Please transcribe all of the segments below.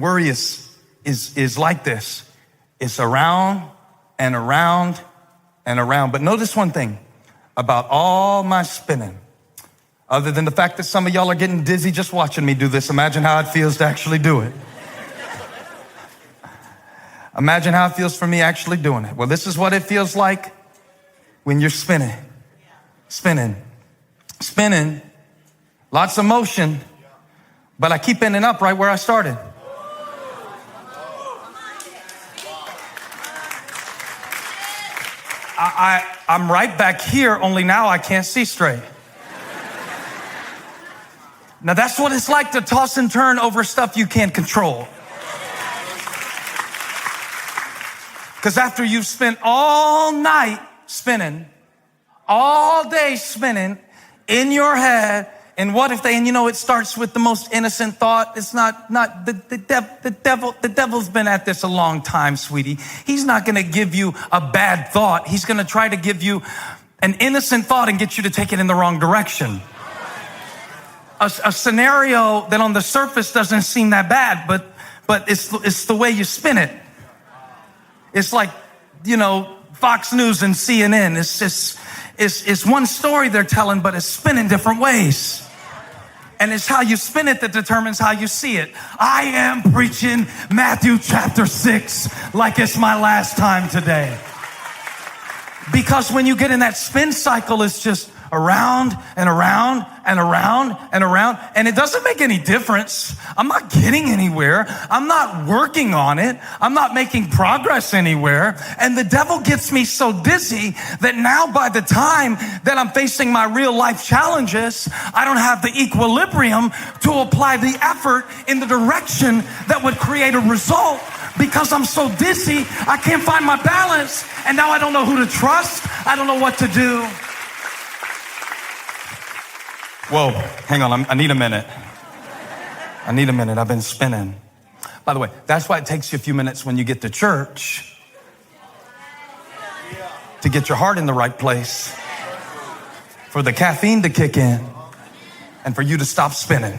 Worry is like this. It's around and around and around. But notice one thing about all my spinning, other than the fact that some of y'all are getting dizzy just watching me do this. Imagine how it feels to actually do it. Imagine how it feels for me actually doing it. Well, this is what it feels like when you're spinning. Spinning. Lots of motion, but I keep ending up right where I started. I'm right back here, only now I can't see straight. Now that's what it's like to toss and turn over stuff you can't control. Because after you've spent all night spinning, all day spinning in your head, and what if and it starts with the most innocent thought. It's not the devil's been at this a long time, sweetie. He's not going to give you a bad thought. He's going to try to give you an innocent thought and get you to take it in the wrong direction. A scenario that on the surface doesn't seem that bad, but it's the way you spin it. It's like, Fox News and CNN. It's one story they're telling, but it's spinning different ways. And it's how you spin it that determines how you see it. I am preaching Matthew chapter 6 like it's my last time today. Because when you get in that spin cycle, it's just around and around and around and around, and it doesn't make any difference. I'm not getting anywhere. I'm not working on it. I'm not making progress anywhere. And the devil gets me so dizzy that now by the time that I'm facing my real life challenges, I don't have the equilibrium to apply the effort in the direction that would create a result. Because I'm so dizzy, I can't find my balance, and now I don't know who to trust. I don't know what to do. Whoa, hang on, I need a minute. I've been spinning. By the way, that's why it takes you a few minutes when you get to church to get your heart in the right place, for the caffeine to kick in, and for you to stop spinning.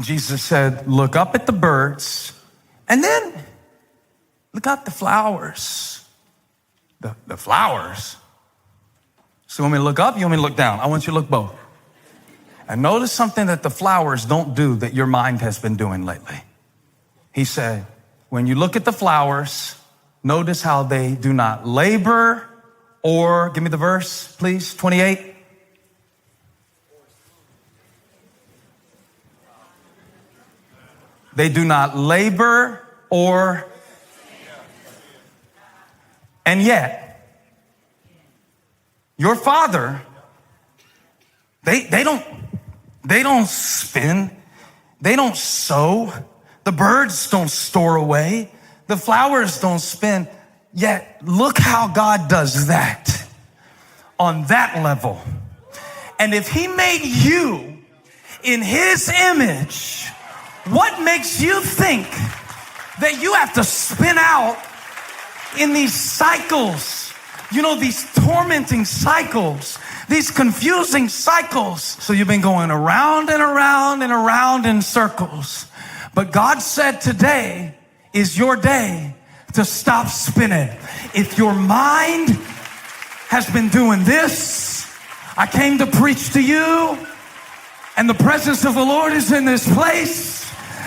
Jesus said, look up at the birds, and then look at the flowers. The flowers? So you want me to look up? You want me to look down? I want you to look both. And notice something that the flowers don't do that your mind has been doing lately. He said, when you look at the flowers, notice how they do not labor or, give me the verse, please, 28. They do not labor or, and yet, your Father, they don't spin. They don't sow. The birds don't store away. The flowers don't spin. Yet look how God does that on that level. And if he made you in his image, what makes you think that you have to spin out in these cycles? These tormenting cycles, these confusing cycles. So you've been going around and around and around in circles. But God said today is your day to stop spinning. If your mind has been doing this, I came to preach to you, and the presence of the Lord is in this place,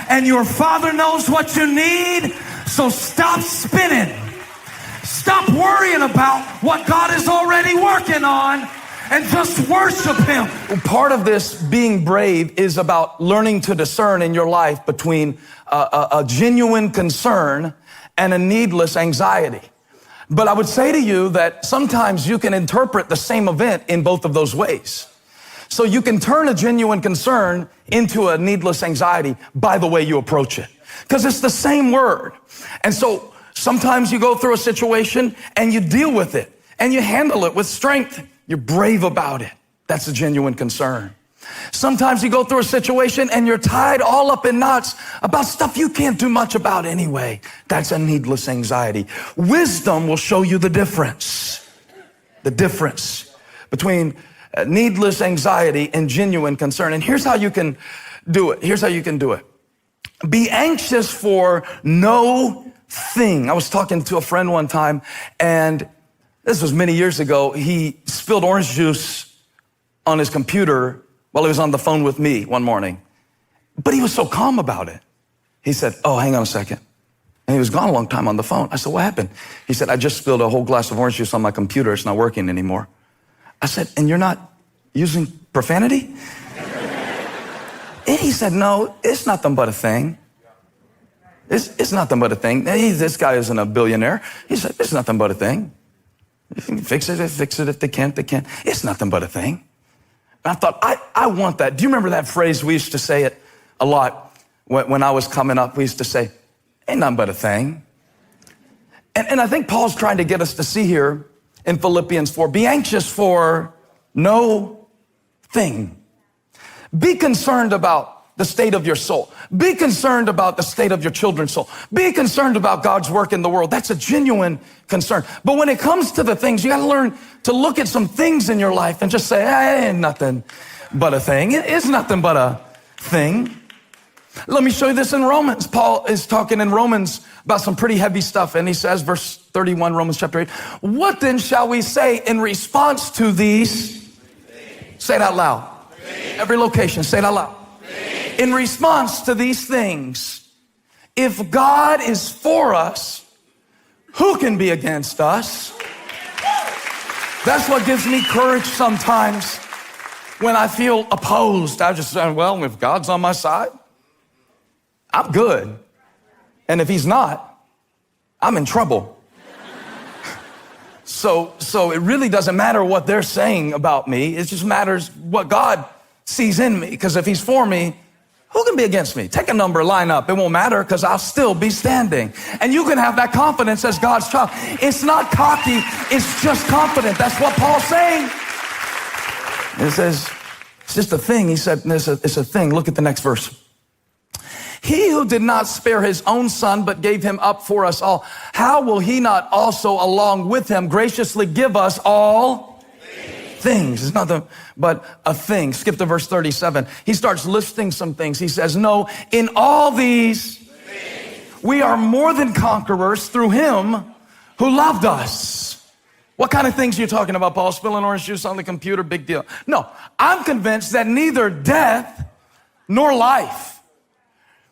and your Father knows what you need. So stop spinning. Stop worrying about what God is already working on and just worship him. Part of this being brave is about learning to discern in your life between a genuine concern and a needless anxiety. But I would say to you that sometimes you can interpret the same event in both of those ways. So you can turn a genuine concern into a needless anxiety by the way you approach it, because it's the same word. And so sometimes you go through a situation and you deal with it and you handle it with strength. You're brave about it. That's a genuine concern. Sometimes you go through a situation and you're tied all up in knots about stuff you can't do much about anyway. That's a needless anxiety. Wisdom will show you the difference between needless anxiety and genuine concern. And here's how you can do it. Be anxious for no thing. I was talking to a friend one time, and this was many years ago. He spilled orange juice on his computer while he was on the phone with me one morning. But he was so calm about it. He said, oh, hang on a second. And he was gone a long time on the phone. I said, what happened? He said, I just spilled a whole glass of orange juice on my computer. It's not working anymore. I said, and you're not using profanity? And he said, no, it's nothing but a thing. It's nothing but a thing. This guy isn't a billionaire. He said, it's nothing but a thing. If you can fix it, if they can't, they can't. It's nothing but a thing. And I thought, I want that. Do you remember that phrase? We used to say it a lot when I was coming up. We used to say, ain't nothing but a thing. And I think Paul's trying to get us to see here in Philippians 4, be anxious for no thing. Be concerned about the state of your soul. Be concerned about the state of your children's soul. Be concerned about God's work in the world. That's a genuine concern. But when it comes to the things, you got to learn to look at some things in your life and just say, it ain't nothing but a thing. It is nothing but a thing. Let me show you this in Romans. Paul is talking in Romans about some pretty heavy stuff. And he says, verse 31, Romans chapter 8, what then shall we say in response to these? Say it out loud. Every location, say it out loud. In response to these things, if God is for us, who can be against us? That's what gives me courage sometimes when I feel opposed. I just say, well, if God's on my side, I'm good. And if he's not, I'm in trouble. So it really doesn't matter what they're saying about me. It just matters what God sees in me. Because if he's for me, who can be against me? Take a number, line up. It won't matter because I'll still be standing. And you can have that confidence as God's child. It's not cocky. It's just confident. That's what Paul's saying. It says, it's just a thing. He said, it's a thing. Look at the next verse. He who did not spare his own son, but gave him up for us all, how will he not also along with him graciously give us all things? It's nothing but a thing. Skip to verse 37. He starts listing some things. He says, no, in all these, we are more than conquerors through him who loved us. What kind of things are you talking about, Paul? Spilling orange juice on the computer? Big deal. No, I'm convinced that neither death nor life,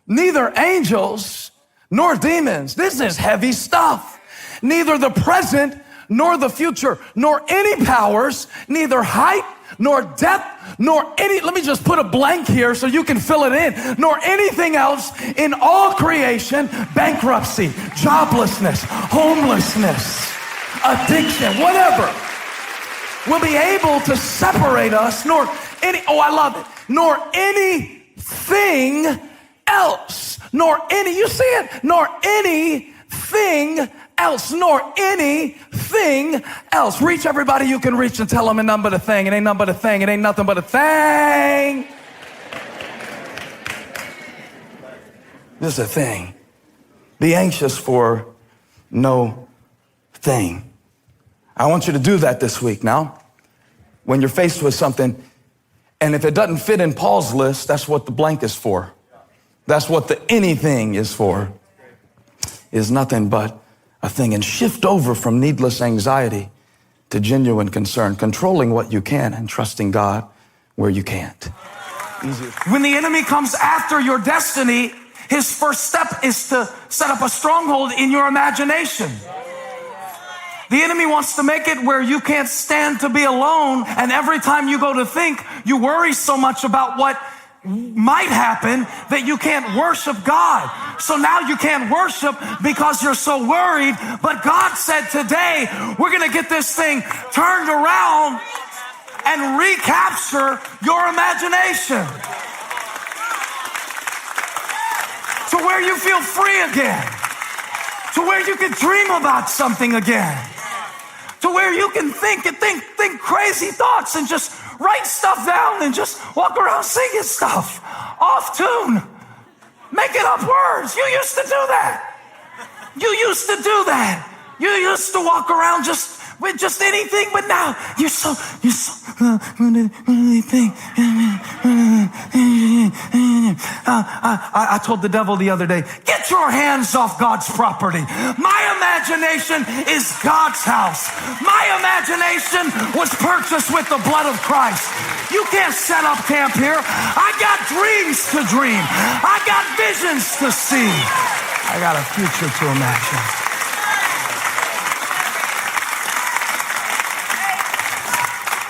neither angels nor demons. This is heavy stuff. Neither the present nor the future, nor any powers, neither height nor depth, nor any, let me just put a blank here so you can fill it in, nor anything else in all creation, bankruptcy, joblessness, homelessness, addiction, whatever, will be able to separate us, nor any, oh, I love it, nor anything else, nor any, you see it, nor anything else, nor anything else. Reach everybody you can reach and tell them it ain't nothing but a thing. It ain't nothing but a thing. It ain't nothing but a thing. This is a thing. Be anxious for no thing. I want you to do that this week now. When you're faced with something, and if it doesn't fit in Paul's list, that's what the blank is for. That's what the anything is for. Is nothing but a thing. And shift over from needless anxiety to genuine concern, controlling what you can and trusting God where you can't. Easy. When the enemy comes after your destiny, his first step is to set up a stronghold in your imagination. The enemy wants to make it where you can't stand to be alone, and every time you go to think, you worry so much about what might happen that you can't worship God. So now you can't worship because you're so worried. But God said today, we're going to get this thing turned around and recapture your imagination to where you feel free again, to where you can dream about something again, to where you can think crazy thoughts and just write stuff down and just walk around singing stuff off tune, making up words. You used to do that. You used to do that. You used to walk around just with just anything, but now you're so what do they think? I told the devil the other day, get your hands off God's property. My imagination is God's house. My imagination was purchased with the blood of Christ. You can't set up camp here. I got dreams to dream. I got visions to see. I got a future to imagine.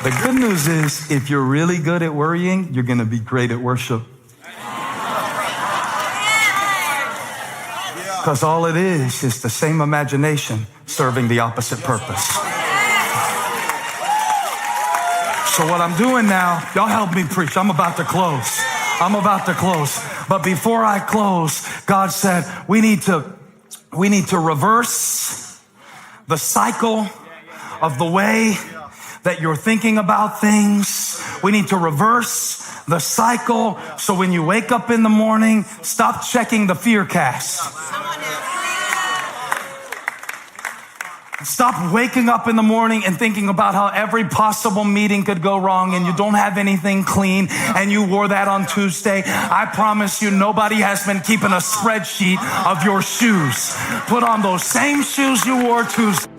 The good news is, if you're really good at worrying, you're going to be great at worship. Because all it is the same imagination serving the opposite purpose. So what I'm doing now, y'all help me preach. I'm about to close. But before I close, God said, we need to reverse the cycle of the way that you're thinking about things. We need to reverse the cycle. So when you wake up in the morning, stop checking the fear cast. Stop waking up in the morning and thinking about how every possible meeting could go wrong and you don't have anything clean and you wore that on Tuesday. I promise you, nobody has been keeping a spreadsheet of your shoes. Put on those same shoes you wore Tuesday.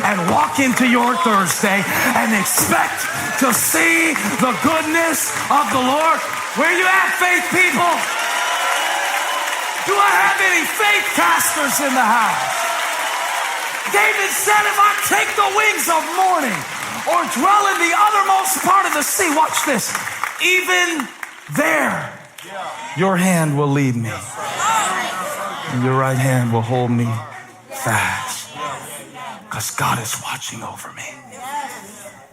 And walk into your Thursday and expect to see the goodness of the Lord. Where you at, faith people? Do I have any faith casters in the house? David said, if I take the wings of morning or dwell in the uttermost part of the sea, watch this, even there your hand will lead me and your right hand will hold me fast. Because God is watching over me.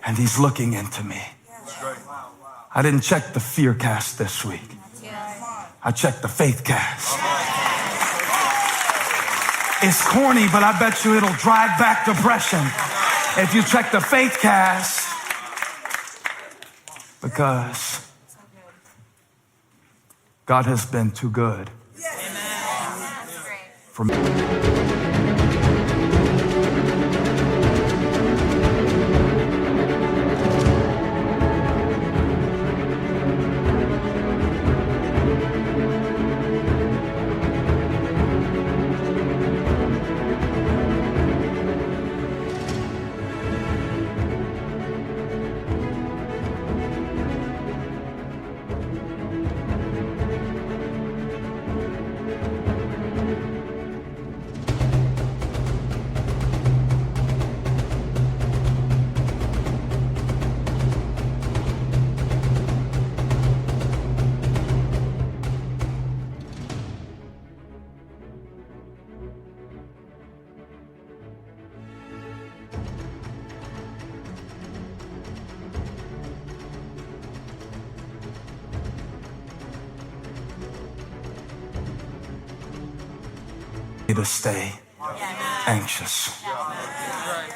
And he's looking into me. I didn't check the fear cast this week. I checked the faith cast. It's corny, but I bet you it'll drive back depression if you check the faith cast. Because God has been too good for me. To stay anxious.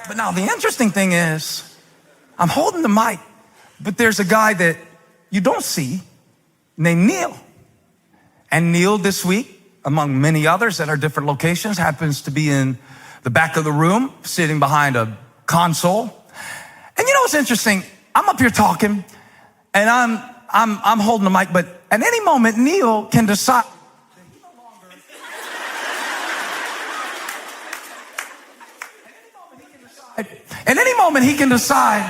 But now the interesting thing is, I'm holding the mic, but there's a guy that you don't see named Neil. And Neil this week, among many others at our different locations, happens to be in the back of the room, sitting behind a console. And you know what's interesting? I'm up here talking and I'm holding the mic, but at any moment Neil can decide. At any moment, he can decide,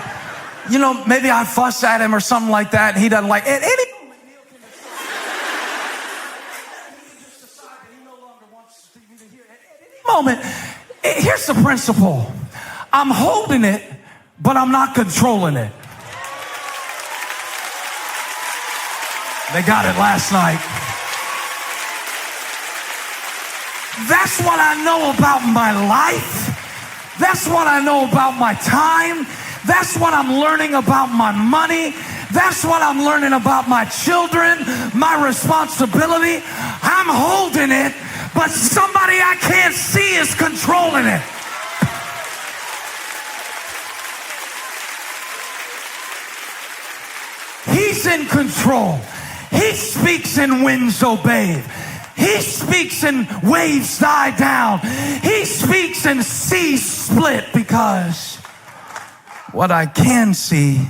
maybe I fuss at him or something like that, and he doesn't like it. At any moment, Neil moment. Here's the principle. I'm holding it, but I'm not controlling it. They got it last night. That's what I know about my life. That's what I know about my time. That's what I'm learning about my money. That's what I'm learning about my children, my responsibility. I'm holding it, but somebody I can't see is controlling it. He's in control. He speaks and winds obey. He speaks and waves die down. He speaks and seas split, because what I can see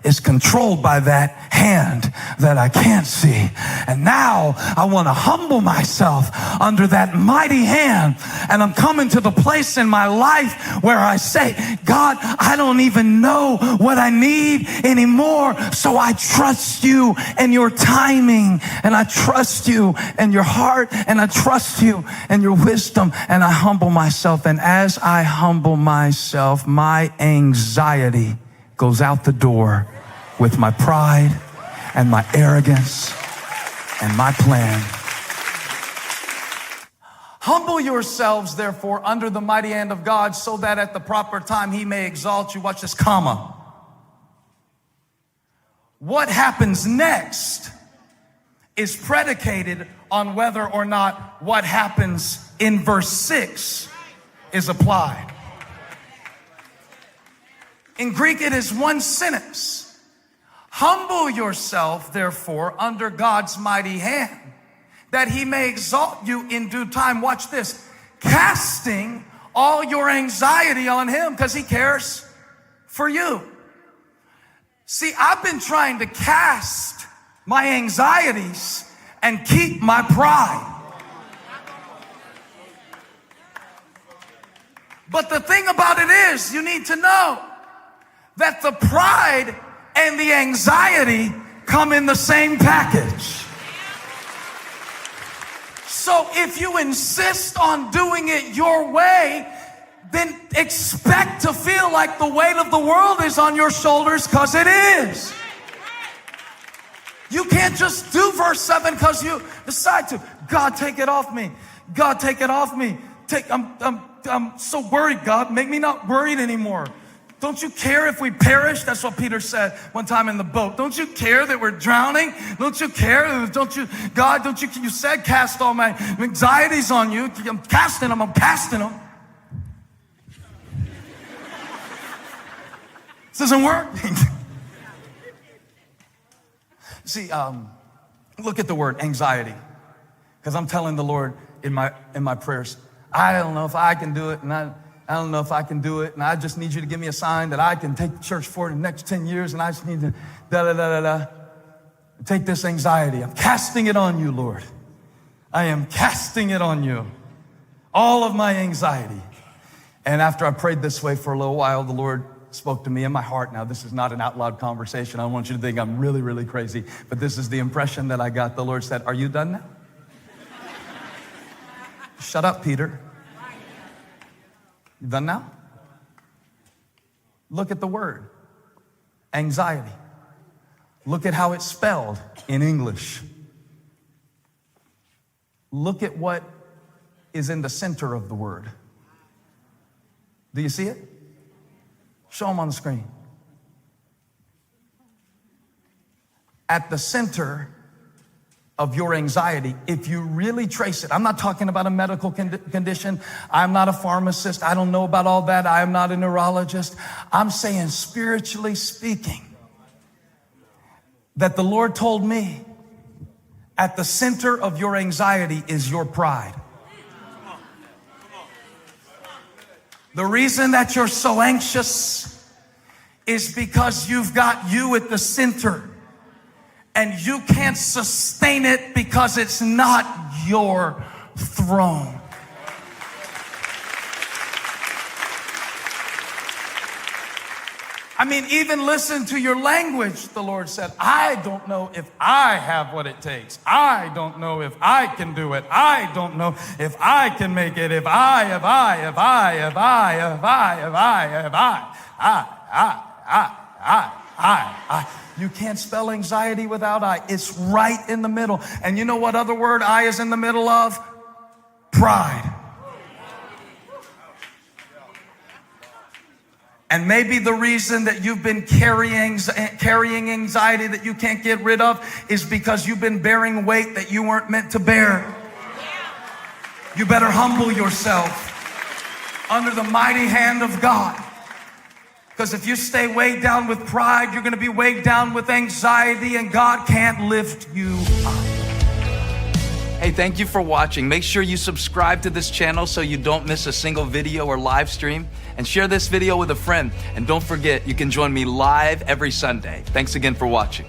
is controlled by that hand that I can't see. And now I want to humble myself under that mighty hand. And I'm coming to the place in my life where I say, God, I don't even know what I need anymore. So I trust you and your timing. And I trust you and your heart. And I trust you and your wisdom. And I humble myself. And as I humble myself, my anxiety goes out the door with my pride and my arrogance and my plan. Humble yourselves, therefore, under the mighty hand of God, so that at the proper time he may exalt you. Watch this, comma. What happens next is predicated on whether or not what happens in verse 6 is applied. In Greek, it is one sentence. Humble yourself, therefore, under God's mighty hand, that he may exalt you in due time. Watch this. Casting all your anxiety on him, because he cares for you. See, I've been trying to cast my anxieties and keep my pride. But the thing about it is, you need to know that the pride and the anxiety come in the same package. So if you insist on doing it your way, then expect to feel like the weight of the world is on your shoulders, because it is. You can't just do verse 7 because you decide to. God, take it off me. God, take it off me. I'm so worried, God. Make me not worried anymore. Don't you care if we perish? That's what Peter said one time in the boat. Don't you care that we're drowning? Don't you care? Don't you, God, don't you, you said cast all my anxieties on you. I'm casting them. This isn't working. See, look at the word anxiety. Because I'm telling the Lord in my prayers, I don't know if I can do it, and I don't know if I can do it, and I just need you to give me a sign that I can take the church forward in the next 10 years, and I just need to take this anxiety. I'm casting it on you, Lord. I am casting it on you. All of my anxiety. And after I prayed this way for a little while, the Lord spoke to me in my heart. Now, this is not an out loud conversation. I don't want you to think I'm really, really crazy, but this is the impression that I got. The Lord said, "Are you done now?" Shut up, Peter. You done now? Look at the word, anxiety. Look at how it's spelled in English. Look at what is in the center of the word. Do you see it? Show them on the screen. At the center of your anxiety, if you really trace it, I'm not talking about a medical condition. I'm not a pharmacist. I don't know about all that. I am not a neurologist. I'm saying, spiritually speaking, that the Lord told me at the center of your anxiety is your pride. The reason that you're so anxious is because you've got you at the center. And you can't sustain it because it's not your throne. I mean, even listen to your language, the Lord said. I don't know if I have what it takes. I don't know if I can do it. I don't know if I can make it. If I. You can't spell anxiety without I. It's right in the middle. And you know what other word I is in the middle of? Pride. And maybe the reason that you've been carrying anxiety that you can't get rid of is because you've been bearing weight that you weren't meant to bear. You better humble yourself under the mighty hand of God. Because if you stay weighed down with pride, you're going to be weighed down with anxiety, and God can't lift you up. Hey, thank you for watching. Make sure you subscribe to this channel so you don't miss a single video or live stream. And share this video with a friend. And don't forget, you can join me live every Sunday. Thanks again for watching.